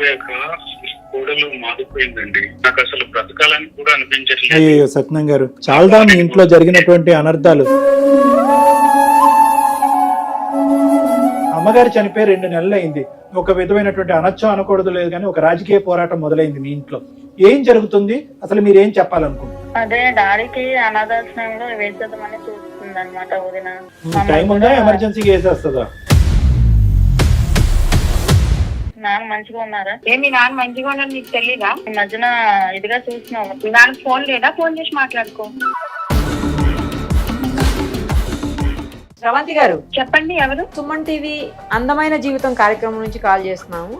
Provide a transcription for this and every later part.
చనిపోయాక కోడలు మారిపోయిందండి. నాకు అసలు బ్రతకాలని కూడా అనిపించట్లేదు. అయ్యో సత్యనారాయణ గారు, చాలా మీ ఇంట్లో జరిగినటువంటి అనర్థాలు. అమ్మగారు చనిపోయి 2 నెలలు అయింది. ఒక విధమైనటువంటి అనొచ్చం అనకూడదు లేదు కానీ ఒక రాజకీయ పోరాటం మొదలైంది మీ ఇంట్లో. ఏం జరుగుతుంది అసలు, మీరు ఏం చెప్పాలనుకుంటున్నారు? అదే డాడీకి అనాథాశ్రమంలో వేసేద్దామని చూస్తుంది అనమాట వదిన. టైం ఉందా, ఎమర్జెన్సీకి వేసేస్తుందా? నాన్న మంచిగా ఉన్నారా? మీ నాన్న మంచిగా ఉన్నాడు నీకు తెలీదా? ఈ మధ్యన ఇదిగా చూస్తున్నావు. మీ నాన్న ఫోన్ లేదా? ఫోన్ చేసి మాట్లాడుకో. శ్రవంతి గారు చెప్పండి, ఎవరు? సుమన్ టీవీ అందమైన జీవితం కార్యక్రమం నుంచి కాల్ చేస్తున్నాము.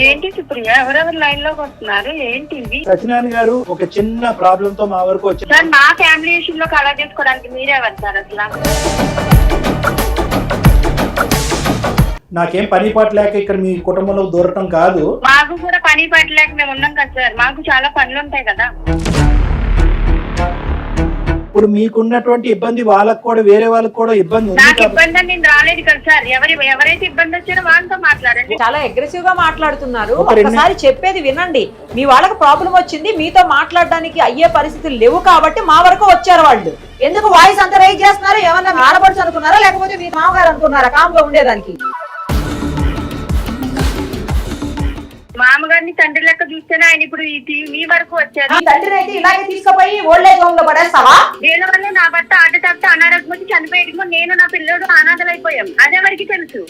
ఏంటి సుప్రియ, ఎవరెవరు లైన్ లోకి వస్తున్నారు? ఏంటి ఇవి? సత్యనారాయణ గారు ఒక చిన్న ప్రాబ్లం తో మా వరకు వచ్చారు. సార్, మా ఫ్యామిలీ ఇష్యూ లో కలర్ చేసుకోవడానికి మీరెవరు సార్ అసలు? నాకేం పని పాట లేక ఇక్కడ మీ కుటుంబంలో దూరటం కాదు. మాకు కూడా పని పట్టలేక మేము ఉన్నాం కదా సార్. మాకు చాలా పనులు ఉంటాయి కదా. ఇప్పుడు మీకున్నటువంటి ఇబ్బంది వాళ్ళకు కూడా, వేరే వాళ్ళకి కూడా ఇబ్బంది ఉంది నాకు కాబట్టి. ఇబ్బంది అని నేను రాలేదు కదా సార్. ఎవరైతే ఇబ్బంది వచ్చారో వాళ్ళతో మాట్లాడండి. చాలా అగ్రెసివ్ గా మాట్లాడుతున్నారు. ఒక రెండు- ఒకసారి చెప్పేది వినండి. మీ వాళ్ళకి ప్రాబ్లం వచ్చింది, మీతో మాట్లాడడానికి అయ్యే పరిస్థితులు లేవు కాబట్టి మా వరకు వచ్చారు వాళ్ళు. ఎందుకు వాయిస్ అంతా రైజ్ చేస్తున్నారు? ఏమన్నా ఆడపడుచు అనుకున్నారా లేకపోతే మీ మామగారు అనుకున్నారా కామ్గా ఉండేదానికి? మామగారిని తండ్రి లెక్క చూస్తేనే ఆయన ఇప్పుడు మీ వరకు వచ్చారు. మీ తండ్రిని అయితే ఇలాగే తీసుకుపోయి ఓల్డ్ ఏజ్ హోమ్ లో పడేస్తావా? దీని వల్ల నా భర్త ఆట తప్పితే అనారోగ్యం వచ్చి చనిపోయేది. నేను నా పిల్లడు అనాథలైపోయాం. అదెవరికి తెలుసు?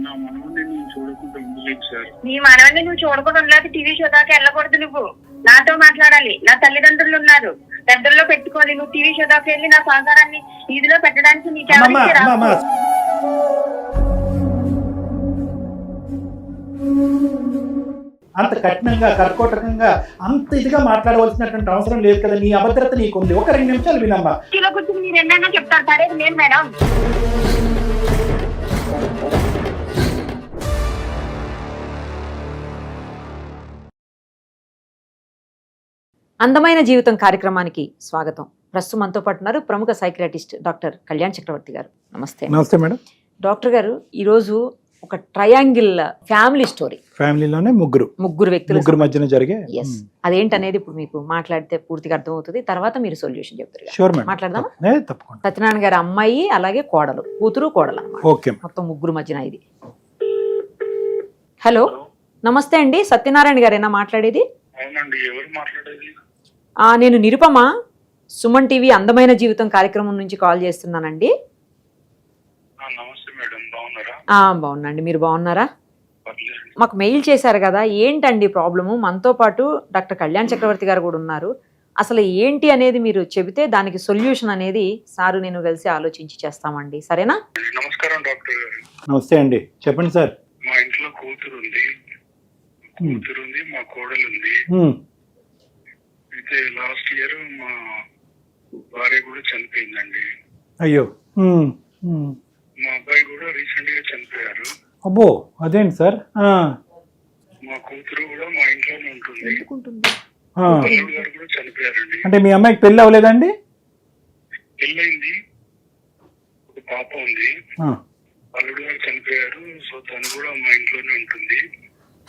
నా మనవన్ని నేను చూడకుండా ఉండలేదు సార్. నీ మనవన్ని నువ్వు చూడకుండా ఉండలేదు. టీవీ షో దాకా వెళ్ళకూడదు. నువ్వు నాతో మాట్లాడాలి. నా తల్లిదండ్రులు ఉన్నారు, పెద్దల్లో పెట్టుకోవాలి. నువ్వు టీవీ షో దాకా వెళ్ళి నా సంసారాన్ని ఈదిలో పెట్టడానికి అమ్మమ్మ, అమ్మమ్మ, అంత కఠినంగా కర్కోటకంగా అంత ఇదిగా మాట్లాడవలసినటువంటి అవసరం లేదు కదా. నీ అభద్రత నీకుంది. ఒక 2 నిమిషాలు వినమ్మా. కిలో గురించి మీరు ఎన్నైనా చెప్తారు. సరే నేను మేడం. అందమైన జీవితం కార్యక్రమానికి స్వాగతం. ప్రస్తుతం మనతో పాటు ఉన్నారు ప్రముఖ సైకియాట్రిస్ట్ డాక్టర్ కళ్యాణ్ చక్రవర్తి గారు. నమస్తే. నమస్తే మేడం. డాక్టర్ గారు, ఈరోజు ఒక ట్రయాంగిల్ ఫ్యామిలీ స్టోరీ. ఫ్యామిలీలోనే ముగ్గురు వ్యక్తుల మధ్యన జరిగే అదేంటనేది ఇప్పుడు మీకు మాట్లాడితే పూర్తిగా అర్థమవుతుంది. తర్వాత మీరు సొల్యూషన్ చెప్తారు. Sure madam. మాట్లాడదాం. తప్పకుండా. సత్యనారాయణ గారి అమ్మాయి, అలాగే కోడలు, కూతురు కోడలు అన్నమాట. ఓకే. మొత్తం ముగ్గురు మధ్యన ఇది. హలో, నమస్తే అండి. సత్యనారాయణ గారేనా మాట్లాడేది? అవునండి, ఎవరు మాట్లాడేది? నేను నిరుపమ, సుమన్ టీవీ అందమైన జీవితం కార్యక్రమం నుంచి కాల్ చేస్తున్నానండి. నమస్తే మేడం, బాగున్నారా? బాగున్నాండి, మీరు బాగున్నారా? మాకు మెయిల్ చేశారు కదా, ఏంటండి ప్రాబ్లము? మనతో పాటు డాక్టర్ కళ్యాణ్ చక్రవర్తి గారు కూడా ఉన్నారు. అసలు ఏంటి అనేది మీరు చెబితే దానికి సొల్యూషన్ అనేది సారు నేను కలిసి ఆలోచించి చేస్తామండి. సరేనా? నమస్కారం డాక్టర్ గారు. నమస్తే అండి, చెప్పండి సార్. మా ఇంట్లో కూతురు ఉంది, మా కోడలు ఉంది. అయితే లాస్ట్ ఇయర్ మా భార్య కూడా చనిపోయిందండి. అయ్యో. మా అబ్బాయి కూడా రీసెంట్ గా చనిపోయారు. అబ్బో, అదేంటి సార్? మా కూతురు కూడా మా ఇంట్లోనే ఉంటుంది. అల్లుడు గారు కూడా చనిపోయారండి. అంటే మీ అమ్మాయికి పెళ్లి అవ్వలేదండి? పెళ్ళైంది, ఒక పాప ఉంది. అల్లుడు గారు చనిపోయారు. సో తను కూడా మా ఇంట్లోనే ఉంటుంది.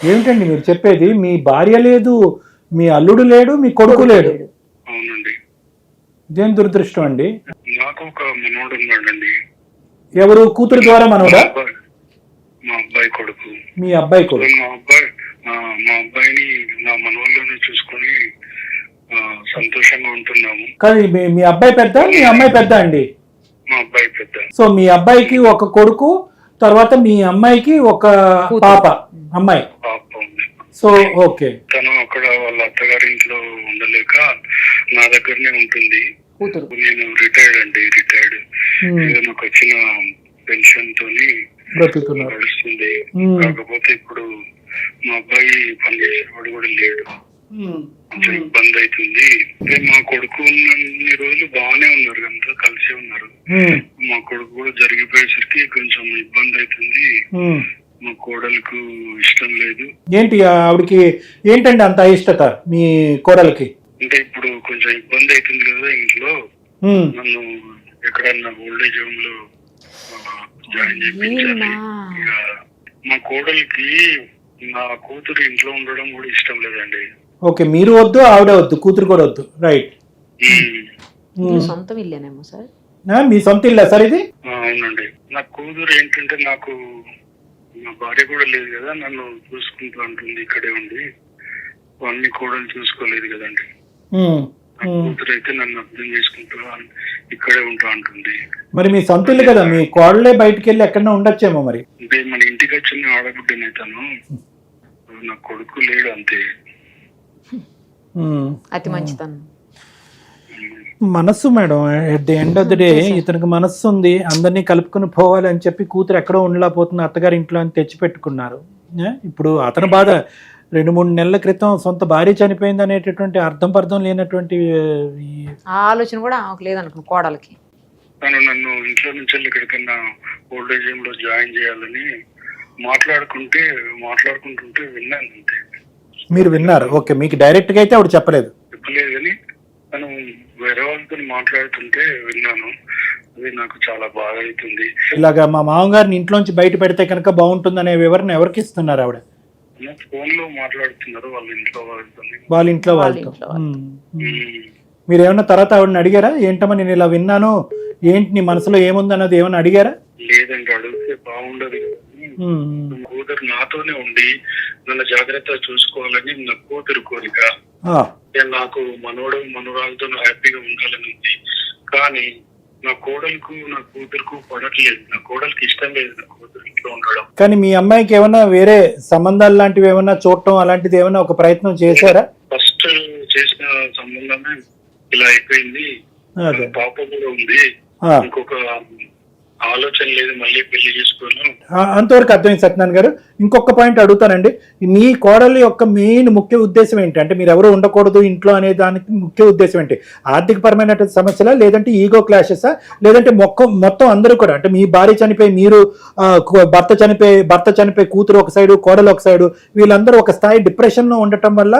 ఏమిటండి మీరు చెప్పేది? మీ భార్య లేదు, మీ అల్లుడు లేడు, మీ కొడుకు లేడు? అవునండి. ఇదేం దురదృష్టం అండి. నాకు ఒక మనోడు ఉన్నాడండి. ఎవరు? కూతురు ద్వారా మనోడా? మా అబ్బాయి కొడుకు. మీ అబ్బాయి కొడుకు. మా అబ్బాయిని నా మనోళ్ళలోనే చూసుకొని సంతోషంగా ఉంటున్నాము. కానీ మీ అబ్బాయి పెద్ద, మీ అమ్మాయి పెద్ద అండి? మా అబ్బాయి పెద్ద. సో మీ అబ్బాయికి ఒక కొడుకు, తర్వాత మీ అమ్మాయికి ఒక పాప, అమ్మాయి. పాప ఉంది. So okay. తను అక్కడ వాళ్ళ అత్తగారి ఇంట్లో ఉండలేక నా దగ్గరనే ఉంటుంది. నేను రిటైర్డ్. నాకు వచ్చిన పెన్షన్ తోని నడుస్తుంది. కాకపోతే ఇప్పుడు మా అబ్బాయి పనిచేసేవాడు కూడా లేడు. కొంచెం ఇబ్బంది అవుతుంది. మా కొడుకు ఉన్నన్ని రోజులు బాగానే ఉన్నారు, అంతా కలిసి ఉన్నారు. మా కొడుకు కూడా జరిగిపోయేసరికి కొంచెం ఇబ్బంది అవుతుంది. మా కోడలకు ఇష్టం లేదు. ఏంటి ఆవిడకి ఏంటండి అంత అయిష్టత మీ కోడలికి? అంటే ఇప్పుడు కొంచెం ఇబ్బంది అవుతుంది కదా ఇంట్లో. నన్ను ఎక్కడన్నా ఓల్డ్ ఏజ్ హోమ్ లో జాయిన్ చేయించాలి. మా కోడలికి నా కూతురు ఇంట్లో ఉండడం కూడా ఇష్టం లేదండి. ఓకే, మీరు వద్దు, ఆవిడ వద్దు, కూతురు కూడా వద్దు, రైట్. ఇల్లు సొంతం ఇల్లేనేమో సార్? మీ సొంత ఇల్లా సార్ ఇది? అవునండి. నా కూతురు ఏంటంటే నాకు నా భార్య కూడా లేదు కదా, నన్ను చూసుకుంటూ అంటుంది ఇక్కడే ఉండి. అన్ని కోడలు చూసుకోలేదు కదండి. నా కూతురు అయితే నన్ను అర్థం చేసుకుంటూ ఇక్కడే ఉంటా అంటుంది. మరి మీ సొంత ఇల్లు కదా, మీ కోడలే బయటికి వెళ్ళి ఎక్కడన్నా ఉండొచ్చేమో మరి. అంటే మన ఇంటికి వచ్చిన ఆడబిడ్డనైతాను, నా కొడుకు లేడు అంతే. అతి మంచితనం. మనస్సు madam, at the end of the day ఇతనికి మనస్సు ఉంది, అందరినీ కలుపుకుని పోవాలి అని చెప్పి కూతురు ఎక్కడో ఉండలేకపోతుంది అత్తగారి ఇంట్లో అని తెచ్చి పెట్టుకున్నారు. ఇప్పుడు అతని బాధ 2-3 నెలల క్రితం సొంత భార్య చనిపోయింది అనేటటువంటి అర్థం లేనటువంటి ఆలోచన కూడా లేదనుకున్నాను కోడలకి. తను నన్ను ఇంట్లో నుంచి ఎక్కడికన్నా ఓల్డేజ్ హోమ్ లో జాయిన్ చేయాలని మాట్లాడుకుంటుంటే విన్నాను అంతే. మీరు విన్నారు? ఓకే, మీకు డైరెక్ట్ గా అయితే ఆవిడ చెప్పలేదు కానీ తను వేరే వాళ్ళతో మాట్లాడుతుంటే విన్నాను. అది నాకు చాలా బాధ అవుతుంది. ఇలాగా మా మామగారిని ఇంట్లోంచి బయట పెడితే కనుక బాగుంటుందనే వివరణ ఎవరికి ఇస్తున్నారు ఆవిడ? ఫోన్ లో మాట్లాడుతున్నారు వాళ్ళ ఇంట్లో వాళ్ళతో. మీరు ఏమన్నా తర్వాత ఆవిడని అడిగారా? ఏంటమ్మా నేను ఇలా విన్నాను, ఏంటి నీ మనసులో ఏముంది అన్నది ఏమన్నా అడిగారా? లేదంటే అడిగితే బాగుండదు. కూతురు నాతోనే ఉండి నన్ను జాగ్రత్తగా చూసుకోవాలని నా కూతురు కోరిక. నాకు మనవరాలతో హ్యాపీగా ఉండాలని ఉంది. కానీ నా కోడలకు నా కూతురుకు పడట్లేదు. నా కోడలికి ఇష్టం లేదు నా కూతురు ఇంట్లో ఉండడం. కానీ మీ అమ్మాయికి ఏమన్నా వేరే సంబంధాలు లాంటివి ఏమన్నా చూడటం అలాంటిది ఏమన్నా ఒక ప్రయత్నం చేశారా? ఫస్ట్ చేసిన సంబంధమే ఇలా అయిపోయింది. పాప కూడా ఉంది. ఇంకొక ఆలోచన లేదు మళ్ళీ పెళ్లి చేసుకోను. అంతవరకు అర్థమైంది సత్యనారాయణ గారు. ఇంకొక పాయింట్ అడుగుతానండి, మీ కోడలి యొక్క మెయిన్ ముఖ్య ఉద్దేశం ఏంటి? అంటే మీరు ఎవరు ఉండకూడదు ఇంట్లో అనే దానికి ముఖ్య ఉద్దేశం ఏంటి? ఆర్థిక పరమైన సమస్యలా, లేదంటే ఈగో క్లాషెసా, లేదంటే మొత్తం అందరూ కూడా, అంటే మీ భార్య చనిపోయి మీరు భర్త చనిపోయి కూతురు ఒక సైడు, కోడలు ఒక సైడు, వీళ్ళందరూ ఒక స్థాయి డిప్రెషన్ లో ఉండటం వల్ల,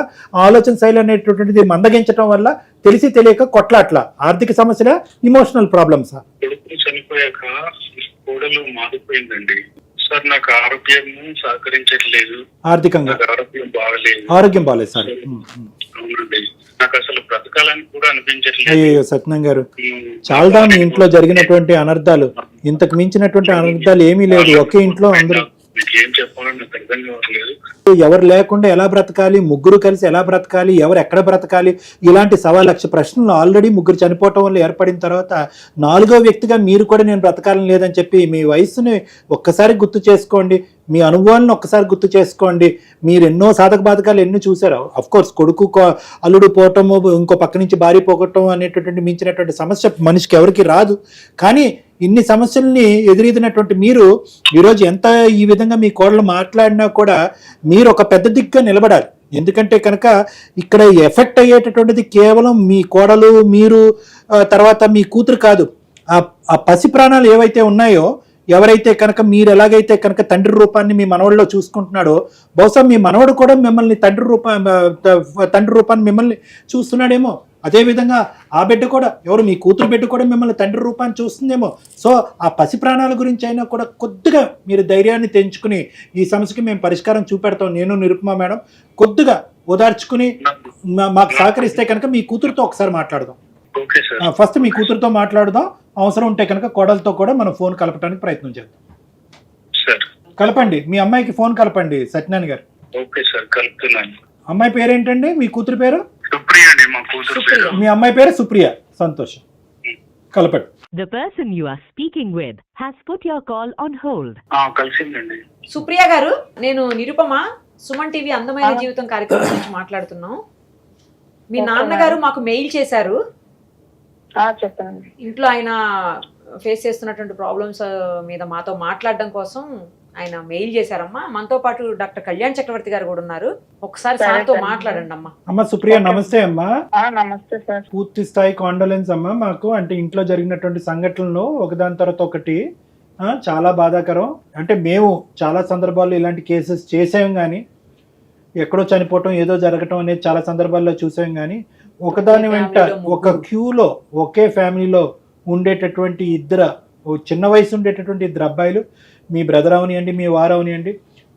ఆలోచన శైలి అనేటటువంటిది మందగించడం వల్ల తెలిసి తెలియక కొట్లాట్ల ఆర్థిక సమస్యలా, ఇమోషనల్ ప్రాబ్లమ్సా? చనిపోయాక కోడలు మారిపోయిందండి సార్. నాకు ఆరోగ్యం సహకరించట్లేదు. ఆర్థికంగా ఆరోగ్యం బాగాలేదు సార్. అవునండి, నాకు అసలు బ్రతకాలని కూడా అనిపించట్లేదు. అయ్యో సత్యనారాయణ గారు, చాలా మీ ఇంట్లో జరిగినటువంటి అనర్థాలు, ఇంతకు మించినటువంటి అనర్థాలు ఏమీ లేదు. ఒకే ఇంట్లో అందరూ ఏం చెప్పాలని నాకు అర్థం కావట్లేదు. ఎవరు లేకుండా ఎలా బ్రతకాలి, ముగ్గురు కలిసి ఎలా బ్రతకాలి, ఎవరు ఎక్కడ బ్రతకాలి, ఇలాంటి 1,00,000 ప్రశ్నలు ఆల్రెడీ ముగ్గురు చనిపోవటం వల్ల ఏర్పడిన తర్వాత 4వ వ్యక్తిగా మీరు కూడా నేను బ్రతకాలని లేదని చెప్పి మీ వయసుని ఒక్కసారి గుర్తు చేసుకోండి, మీ అనుభవాలను ఒక్కసారి గుర్తు చేసుకోండి. మీరు ఎన్నో సాధక బాధకాలు ఎన్నో చూసారు. అఫ్ కోర్స్ కొడుకు అల్లుడు పోవటము, ఇంకో పక్క నుంచి భార్య పోగొట్టడం అనేటటువంటి మించినటువంటి సమస్య మనిషికి ఎవరికి రాదు. కానీ ఇన్ని సమస్యల్ని ఎదురీదినటువంటి మీరు ఈరోజు ఎంత ఈ విధంగా మీ కోడలు మాట్లాడినా కూడా మీరు ఒక పెద్ద దిగ్గా నిలబడాలి. ఎందుకంటే కనుక ఇక్కడ ఎఫెక్ట్ అయ్యేటటువంటిది కేవలం మీ కోడలు, మీరు, తర్వాత మీ కూతురు కాదు. ఆ పసి ప్రాణాలు ఏవైతే ఉన్నాయో, ఎవరైతే కనుక మీరు ఎలాగైతే కనుక తండ్రి రూపాన్ని మీ మనవడిలో చూసుకుంటున్నాడో, బహుశా మీ మనవడు కూడా మిమ్మల్ని తండ్రి రూపాన్ని మిమ్మల్ని చూస్తున్నాడేమో. అదేవిధంగా ఆ బిడ్డ కూడా, ఎవరు మీ కూతురు బిడ్డ కూడా మిమ్మల్ని తండ్రి రూపాన్ని చూస్తుందేమో. సో ఆ పసి ప్రాణాల గురించి అయినా కూడా కొద్దిగా మీరు ధైర్యాన్ని తెంచుకుని ఈ సమస్యకి మేము పరిష్కారం చూపెడతాం, నేను నిరుపమా మేడం, కొద్దిగా ఓదార్చుకుని మాకు సహకరిస్తే కనుక మీ కూతురుతో ఒకసారి మాట్లాడదాం. ఫస్ట్ మీ కూతురుతో మాట్లాడదాం, అవసరం ఉంటే కనుక కోడలతో కూడా మనం ఫోన్ కలపడానికి ప్రయత్నం చేద్దాం. కలపండి, మీ అమ్మాయికి ఫోన్ కలపండి సత్యనారాయణ గారు. అమ్మాయి పేరేంటండి? మీ కూతురు పేరు? మీ అమ్మాయి పేరు సుప్రియ. సంతోషం, కలపండి. The person you are speaking with has put your call on hold. కలిసిందండి. Supriya గారు, నేను నిరుపమ, సుమన్ టీవీ అందమైన జీవితం కార్యక్రమం నుంచి మాట్లాడుతున్నాం. మీ నాన్నగారు మాకు మెయిల్ చేశారు. చెప్పండి. ఇంట్లో ఆయన ఫేస్ చేస్తున్నటువంటి ప్రాబ్లమ్స్ మీద మాతో మాట్లాడడం కోసం ఆయన మెయిల్ చేశారమ్మా. మనతో పాటు డాక్టర్ కళ్యాణ్ చక్రవర్తి గారు కూడా ఉన్నారు. ఒకసారి సార్తో మాట్లాడండి అమ్మా. అమ్మా సుప్రియ, నమస్తే అమ్మా. నమస్తే సార్. పూర్తి స్థాయి కాండోలెన్స్ అమ్మా. మాకు అంటే ఇంట్లో జరిగినటువంటి సంఘటనలు ఒకదాని తర్వాత ఒకటి చాలా బాధాకరం. అంటే మేము చాలా సందర్భాల్లో ఇలాంటి కేసెస్ చేసాం, కానీ ఎక్కడో చనిపోవటం, ఏదో జరగటం అనేది చాలా సందర్భాల్లో చూసాం. కానీ ఒకదాని వెంట ఒక క్యూలో ఒకే ఫ్యామిలీలో ఉండేటటువంటి చిన్న వయసు ఉండేటటువంటి 2 అబ్బాయిలు, మీ బ్రదర్ అవనియండి, మీ వారు అవనియండి,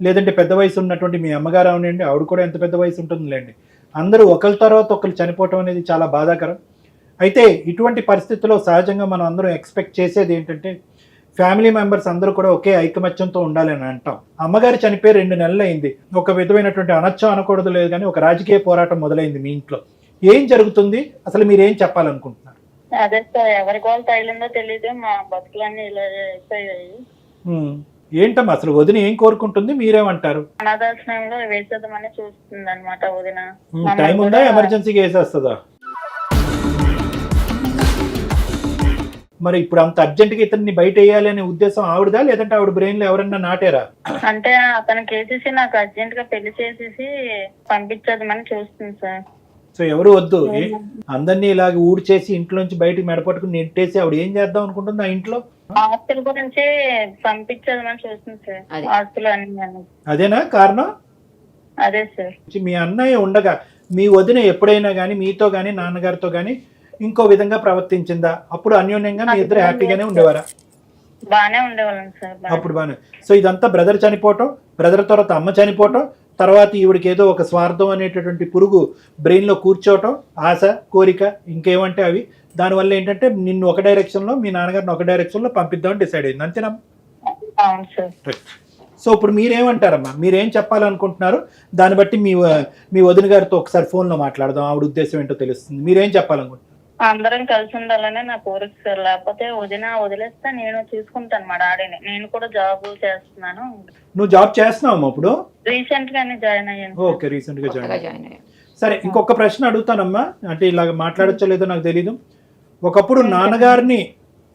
లేదంటే పెద్ద వయసు ఉన్నటువంటి మీ అమ్మగారు అవనండి, ఆవిడ కూడా ఎంత పెద్ద వయసు ఉంటుందిలేండి. అందరూ ఒకరి తర్వాత ఒకరు చనిపోవటం అనేది చాలా బాధాకరం. అయితే ఇటువంటి పరిస్థితుల్లో సహజంగా మనం అందరం ఎక్స్పెక్ట్ చేసేది ఏంటంటే ఫ్యామిలీ మెంబర్స్ అందరూ కూడా ఒకే ఐకమత్యంతో ఉండాలని అంటాం. అమ్మగారు చనిపోయి 2 నెలలు అయింది. ఒక విధమైనటువంటి అనొచ్చో అనకూడదు లేదు కానీ ఒక రాజకీయ పోరాటం మొదలైంది మీ ఇంట్లో. ఏం జరుగుతుంది, అసలు మీరేం చెప్పాలనుకుంటున్నారు? అదే సార్, ఎవరికి వాళ్ళు తగిలిందో తెలియదు, మా బతుకులన్నీ ఇలా అయిపోయాయి. ఏంటమ్మా అసలు వదిన ఏం కోరుకుంటుంది, మీరేమంటారు? అనాథాశ్రమంలో వేసేద్దామని చూస్తుంది అనమాట వదిన. టైం ఉందా, ఎమర్జెన్సీగా వేసేస్తుందా? మరి ఇప్పుడు అంత అర్జెంట్గా ఇతన్ని బయట వేయాలి అనే ఉద్దేశం ఆవిడదా, లేదంటే ఆవిడ బ్రెయిన్ లో ఎవరన్నా నాటారా? అంటే అతనికి వేసేసి నాకు అర్జెంట్ గా పెళ్లి చేసేసి పంపించేద్దామని చూస్తుంది సార్. సో ఎవరు వద్దు, అందరినీ ఇలాగ ఊడ్చేసి ఇంట్లోంచి బయటకు మెడపట్టుకుని నెట్టేసి ఆవిడ ఏం చేద్దాం అనుకుంటుంది ఆ ఇంట్లో? ఆస్తుల గురించి పంపించేద్దామని చూస్తుంది సార్. ఆస్తులు అన్ని. అదేనా కారణం? అదే సార్. మీ అన్నయ్య ఉండగా మీ వదిన ఎప్పుడైనా కానీ మీతో కానీ నాన్నగారితో కానీ ఇంకో విధంగా ప్రవర్తించిందా? అప్పుడు అన్యోన్యంగా మీ ఇద్దరు హ్యాపీగానే ఉండేవారా? బానే ఉండేవాళ్ళం సార్. అప్పుడు బానే. సో ఇదంతా బ్రదర్ చనిపోవటం, బ్రదర్ తర్వాత అమ్మ చనిపోవటం, తర్వాత ఈవిడికి ఏదో ఒక స్వార్థం అనేటటువంటి పురుగు బ్రెయిన్లో కూర్చోవటం, ఆశ, కోరిక, ఇంకేమంటే అవి. దానివల్ల ఏంటంటే నిన్ను ఒక డైరెక్షన్లో, మీ నాన్నగారిని ఒక డైరెక్షన్లో పంపిద్దామని డిసైడ్ అయింది, అంతేనా? అవును సార్. సో ఇప్పుడు మీరేమంటారమ్మా, మీరేం చెప్పాలనుకుంటున్నారు? దాన్ని బట్టి మీ వదిన గారితో ఒకసారి ఫోన్లో మాట్లాడదాం, ఆవిడ ఉద్దేశం ఏంటో తెలుస్తుంది. మీరేం చెప్పాలనుకుంటున్నారు? అందరం కలిసి ఉండాలనే నా కోరిక సార్. లేకపోతే వదిలేస్తే నేను చూసుకుంటాను మా డాడీని. నేను కూడా జాబ్ చేస్తున్నాను. నువ్వు జాబ్ చేస్తున్నావు ఇప్పుడు? రీసెంట్ గానే జాయిన్ అయ్యాను. ఓకే, రీసెంట్ గా జాయిన్ అయ్యాను. సరే, ఇంకొక ప్రశ్న అడుగుతానమ్మా, అంటే ఇలాగ మాట్లాడచ్చో లేదో నాకు తెలీదు. ఒకప్పుడు నాన్నగారిని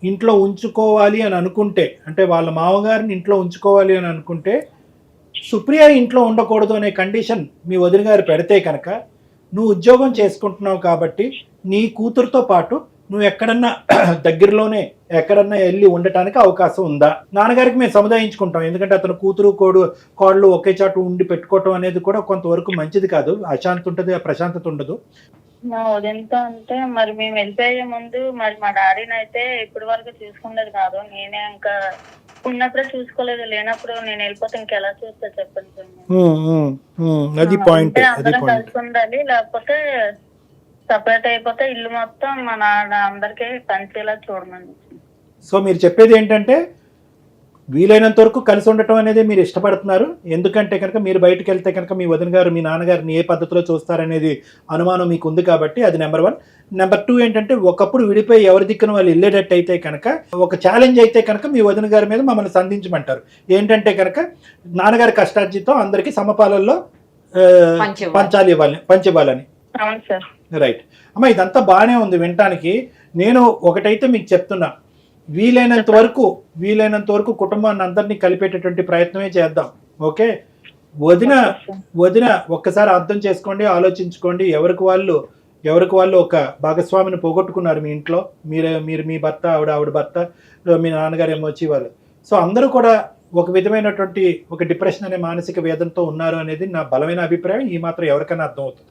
ఇంట్లో ఉంచుకోవాలి అని అనుకుంటే, అంటే వాళ్ళ మామగారిని ఇంట్లో ఉంచుకోవాలి అని అనుకుంటే సుప్రియ ఇంట్లో ఉండకూడదు అనే కండిషన్ మీ వదిన గారు పెడితే కనుక, నువ్వు ఉద్యోగం చేసుకుంటున్నావు కాబట్టి నీ కూతురుతో పాటు నువ్వు ఎక్కడన్నా దగ్గరలోనే ఎక్కడన్నా వెళ్ళి ఉండటానికి అవకాశం ఉందా? నాన్నగారికి మేము సముదాయించుకుంటాం, ఎందుకంటే అతను కూతురు కోడలు ఒకే చాటు ఉండి పెట్టుకోవటం అనేది కూడా కొంతవరకు మంచిది కాదు. అశాంతి ఉంటుంది, ప్రశాంతత ఉండదు. మా వదినతో అంటే మరి మేము వెళ్ళిపోయే ముందు మరి మా డాడీని అయితే ఇప్పటి వరకు చూసుకునేది కాదు. నేనే ఇంకా ఉన్నప్పుడే చూసుకోలేదు, లేనప్పుడు నేను వెళ్ళిపోతే ఇంకెలా చూస్తా చెప్పండి. అది పాయింట్. అందరం కలిసి ఉండాలి, లేకపోతే సపరేట్ అయిపోతే ఇల్లు మొత్తం మా నాన్న అందరికీ పంచేలా చూడమని. సో మీరు చెప్పేది ఏంటంటే వీలైనంత వరకు కలిసి ఉండటం అనేది మీరు ఇష్టపడుతున్నారు. ఎందుకంటే కనుక మీరు బయటకు వెళ్తే కనుక మీ వదిన గారు మీ నాన్నగారిని ఏ పద్ధతిలో చూస్తారనేది అనుమానం మీకు ఉంది కాబట్టి అది నెంబర్ 1. నెంబర్ 2 ఏంటంటే ఒకప్పుడు విడిపోయి ఎవరి దిక్కున వాళ్ళు వెళ్ళేటట్టు అయితే కనుక ఒక ఛాలెంజ్ అయితే కనుక మీ వదిన గారి మీద మమ్మల్ని సంధించమంటారు. ఏంటంటే కనుక నాన్నగారి కష్టార్జితం అందరికీ సమపాలల్లో పంచివ్వాలని. అవును సార్. రైట్ అమ్మ, ఇదంతా బాగానే ఉంది వినటానికి. నేను ఒకటైతే మీకు చెప్తున్నా, వీలైనంత వరకు కుటుంబాన్ని అందరినీ కలిపేటటువంటి ప్రయత్నమే చేద్దాం. ఓకే, వదిన ఒక్కసారి అర్థం చేసుకోండి, ఆలోచించుకోండి. ఎవరికి వాళ్ళు ఒక భాగస్వామిని పోగొట్టుకున్నారు మీ ఇంట్లో. మీరు మీ భర్త, ఆవిడ భర్త, మీ నాన్నగారు ఏమో వచ్చి వాళ్ళు. సో అందరూ కూడా ఒక విధమైనటువంటి ఒక డిప్రెషన్ అనే మానసిక వేదనతో ఉన్నారు అనేది నా బలమైన అభిప్రాయం. ఈ మాత్రం ఎవరికైనా అర్థం అవుతుంది.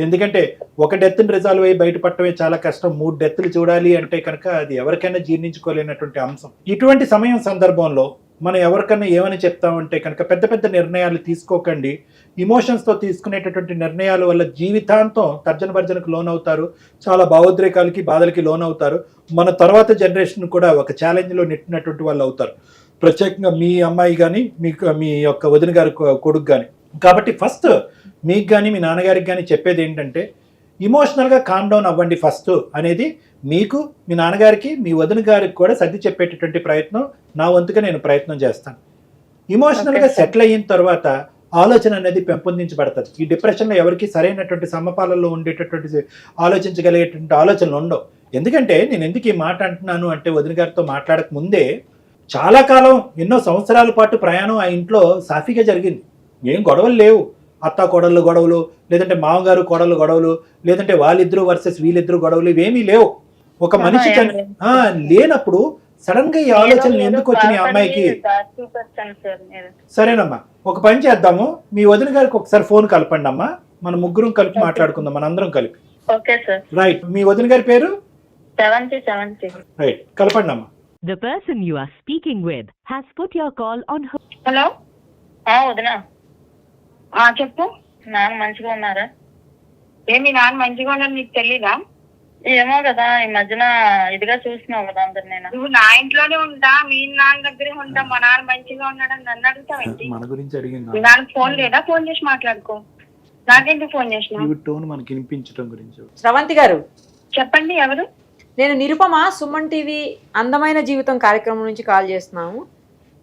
ఎందుకంటే ఒక డెత్ని రిజాల్వ్ అయ్యి బయటపడటమే చాలా కష్టం. 3 డెత్లు చూడాలి అంటే కనుక అది ఎవరికైనా జీర్ణించుకోలేనటువంటి అంశం. ఇటువంటి సందర్భంలో మనం ఎవరికైనా ఏమని చెప్తామంటే కనుక పెద్ద పెద్ద నిర్ణయాలు తీసుకోకండి. ఇమోషన్స్తో తీసుకునేటటువంటి నిర్ణయాల వల్ల జీవితాంతం తర్జన భర్జనకు లోనవుతారు, చాలా భావోద్రేకాలకి బాధలకి లోనవుతారు. మన తర్వాత జనరేషన్ కూడా ఒక ఛాలెంజ్లో నెట్టినటువంటి వాళ్ళు అవుతారు, ప్రత్యేకంగా మీ అమ్మాయి కానీ మీ యొక్క వదిన గారి కొడుకు కానీ. కాబట్టి ఫస్ట్ మీకు కానీ మీ నాన్నగారికి కానీ చెప్పేది ఏంటంటే ఇమోషనల్గా కామ్ డౌన్ అవ్వండి ఫస్ట్ అనేది మీకు, మీ నాన్నగారికి, మీ వదిన గారికి కూడా సర్ది చెప్పేటటువంటి ప్రయత్నం నా వంతుగా నేను ప్రయత్నం చేస్తాను. ఇమోషనల్గా సెటిల్ అయిన తర్వాత ఆలోచన అనేది పెంపొందించబడుతుంది. ఈ డిప్రెషన్లో ఎవరికి సరైనటువంటి సమపాలలో ఉండేటటువంటి ఆలోచించగలిగేటువంటి ఆలోచనలు ఉండవు. ఎందుకంటే నేను ఎందుకు ఈ మాట అంటున్నాను అంటే, వదిన గారితో మాట్లాడక ముందే చాలా కాలం, ఎన్నో సంవత్సరాల పాటు ప్రయాణం ఆ ఇంట్లో సాఫీగా జరిగింది. ఏం గొడవలు లేవు. అత్త కోడళ్ళు గొడవలు, లేదంటే మామగారు కోడళ్ళు గొడవలు, లేదంటే వాళ్ళిద్దరు వర్సెస్ వీళ్ళిద్దరు గొడవలు, ఇవేమీ లేవు. ఒక మనిషి లేనప్పుడు సడన్ గా ఈ ఆలోచనలు ఎందుకు వచ్చినాయి అమ్మాయికి? సరేనమ్మా, ఒక పని చేద్దాము, మీ వదిన గారికి ఒకసారి ఫోన్ కలపండి అమ్మా, మన ముగ్గురం కలిపి మాట్లాడుకుందాం, మనందరం కలిపి. రైట్, మీ వదిన గారి పేరు? రైట్, కలపండి అమ్మా. The person you are speaking with has put your call on hold. Hello వదినా చెప్పు. నాన్న మంచిగా ఉన్నారా? మీ నాన్న మంచిగా ఉన్నాడు నీకు తెలీదా? ఏమో కదా, ఈ మధ్యన ఇదిగా చూస్తున్నావు కదా అందరు. నేను నువ్వు నా ఇంట్లోనే ఉంటా, మీ నాన్న దగ్గరే ఉంటా. మా నాన్న మంచిగా ఉన్నాడని నన్ను అడుగుతావేంటి? మన గురించి అడిగింది. మీ నాన్న ఫోన్ లేదా? ఫోన్ చేసి మాట్లాడుకో. నాకెందుకు ఫోన్ చేసిన? టోన్ మనకి వినిపించడం గురించి. స్రవంతి గారు చెప్పండి, ఎవరు? నేను నిరుపమ, సుమన్ టీవీ అందమైన జీవితం కార్యక్రమం నుంచి కాల్ చేస్తున్నాము.